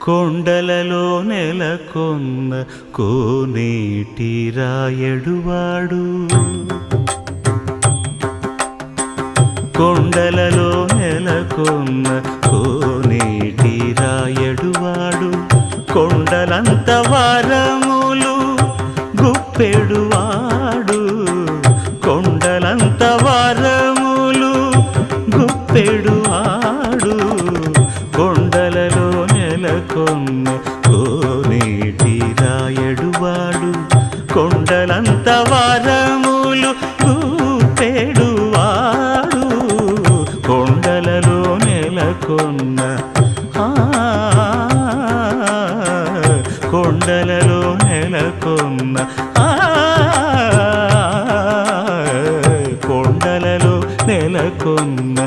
కొండలలో నెలకొన్న కోనేటి రాయడువాడు కొండలలో నెలకొన్న కోనేటి రాయడువాడు కొండలంత వరములు గుప్పెడువాడు కొండలంత వరములు గుప్పెడువాడు కొండలలో నెలకొన్న కోనేటి రాయడువాడు కొండలంత వరములు గుప్పెడువాడు కొండలలో నెలకొన్న కొండలలో నెలకొన్న కొండలలో నెలకొన్న